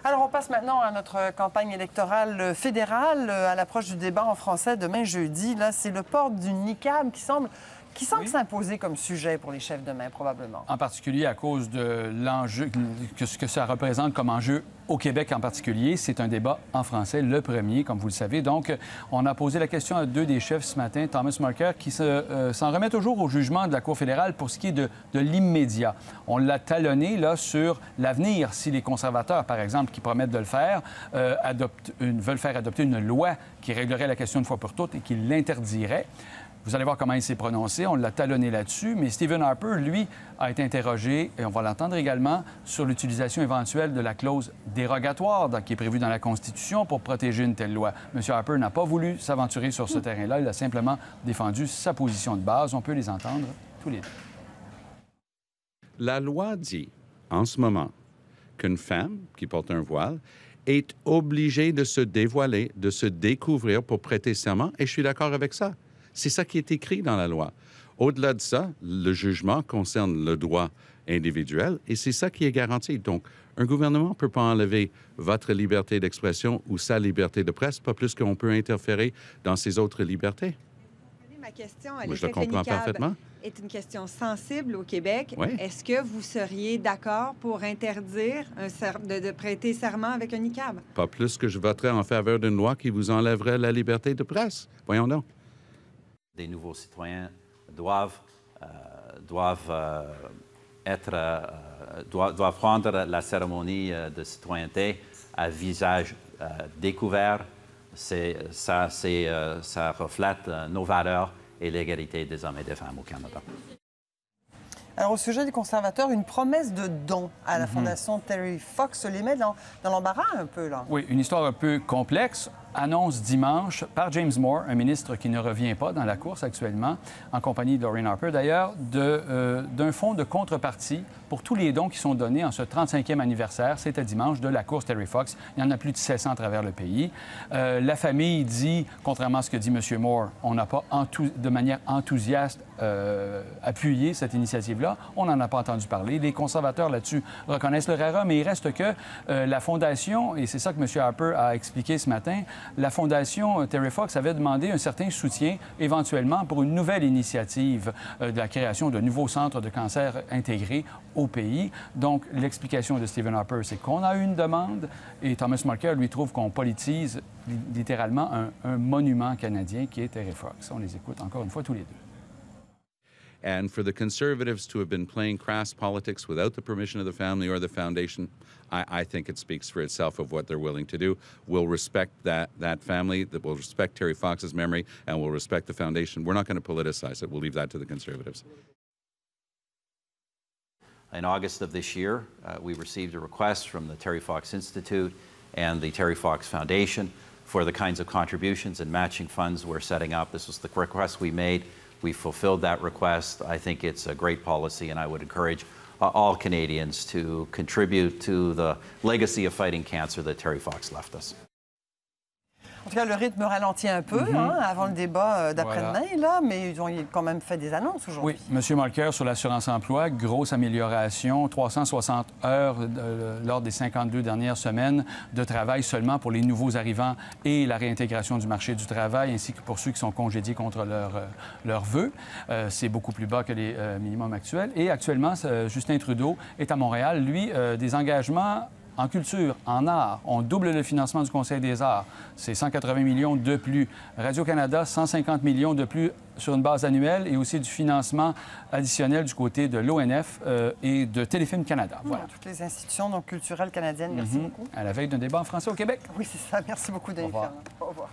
Alors, on passe maintenant à notre campagne électorale fédérale. À l'approche du débat en français demain jeudi, là, c'est le port du niqab qui semble s'imposer comme sujet pour les chefs demain, probablement. En particulier à cause de l'enjeu, ce que ça représente comme enjeu au Québec en particulier. C'est un débat en français, le premier, comme vous le savez. Donc, on a posé la question à deux des chefs ce matin, Thomas Mulcair, qui s'en remet toujours au jugement de la Cour fédérale pour ce qui est de l'immédiat. On l'a talonné, là, sur l'avenir, si les conservateurs, par exemple, qui promettent de le faire, veulent faire adopter une loi qui réglerait la question une fois pour toutes et qui l'interdirait. Vous allez voir comment il s'est prononcé. On l'a talonné là-dessus. Mais Stephen Harper, lui, a été interrogé, et on va l'entendre également, sur l'utilisation éventuelle de la clause dérogatoire qui est prévue dans la Constitution pour protéger une telle loi. M. Harper n'a pas voulu s'aventurer sur ce terrain-là. Il a simplement défendu sa position de base. On peut les entendre tous les deux. La loi dit, en ce moment, qu'une femme qui porte un voile est obligée de se dévoiler, de se découvrir pour prêter serment, et je suis d'accord avec ça. C'est ça qui est écrit dans la loi. Au-delà de ça, le jugement concerne le droit individuel et c'est ça qui est garanti. Donc, un gouvernement ne peut pas enlever votre liberté d'expression ou sa liberté de presse, pas plus qu'on peut interférer dans ses autres libertés. Ma question, moi, je le comprends parfaitement. Est une question sensible au Québec. Oui. Est-ce que vous seriez d'accord pour interdire de prêter serment avec un niqab? Pas plus que je voterais en faveur d'une loi qui vous enlèverait la liberté de presse. Voyons donc. Des nouveaux citoyens doivent prendre la cérémonie de citoyenneté à visage découvert. Ça reflète nos valeurs et l'égalité des hommes et des femmes au Canada. Alors, au sujet des conservateurs, une promesse de don à la Fondation Terry Fox les met dans l'embarras un peu, là. Oui, une histoire un peu complexe. Annonce dimanche par James Moore, un ministre qui ne revient pas dans la course actuellement, en compagnie de Laureen Harper d'ailleurs, d'un fonds de contrepartie pour tous les dons qui sont donnés en ce 35e anniversaire, c'était dimanche, de la course Terry Fox. Il y en a plus de 700 à travers le pays. La famille dit, contrairement à ce que dit M. Moore, on n'a pas de manière enthousiaste appuyé cette initiative-là. On n'en a pas entendu parler. Les conservateurs là-dessus reconnaissent leur erreur, mais il reste que la Fondation, et c'est ça que M. Harper a expliqué ce matin, la Fondation Terry Fox avait demandé un certain soutien, éventuellement, pour une nouvelle initiative de la création de nouveaux centres de cancer intégrés au pays. Donc, l'explication de Stephen Harper, c'est qu'on a eu une demande et Thomas Mulcair, lui, trouve qu'on politise littéralement un monument canadien qui est Terry Fox. On les écoute encore une fois tous les deux. And for the Conservatives to have been playing crass politics without the permission of the family or the foundation, I think it speaks for itself of what they're willing to do. We'll respect that family, that will respect Terry Fox's memory, and we'll respect the foundation. We're not going to politicize it. We'll leave that to the Conservatives. In August of this year, we received a request from the Terry Fox Institute and the Terry Fox Foundation for the kinds of contributions and matching funds we're setting up. This was the request we made. We fulfilled that request. I think it's a great policy, and I would encourage all Canadians to contribute to the legacy of fighting cancer that Terry Fox left us. En tout cas, le rythme ralentit un peu avant le débat d'après-demain, là, mais ils ont quand même fait des annonces aujourd'hui. Oui, M. Mulcair sur l'assurance-emploi, grosse amélioration, 360 heures lors des 52 dernières semaines de travail seulement pour les nouveaux arrivants et la réintégration du marché du travail, ainsi que pour ceux qui sont congédiés contre leurs vœux. C'est beaucoup plus bas que les minimums actuels. Et actuellement, Justin Trudeau est à Montréal, lui, des engagements en culture, en art. On double le financement du Conseil des arts. C'est 180 millions de plus. Radio-Canada, 150 millions de plus sur une base annuelle et aussi du financement additionnel du côté de l'ONF et de Téléfilm Canada. Voilà. Toutes les institutions donc, culturelles canadiennes. Merci beaucoup. À la veille d'un débat en français au Québec. Oui, c'est ça. Merci beaucoup, David. Au revoir.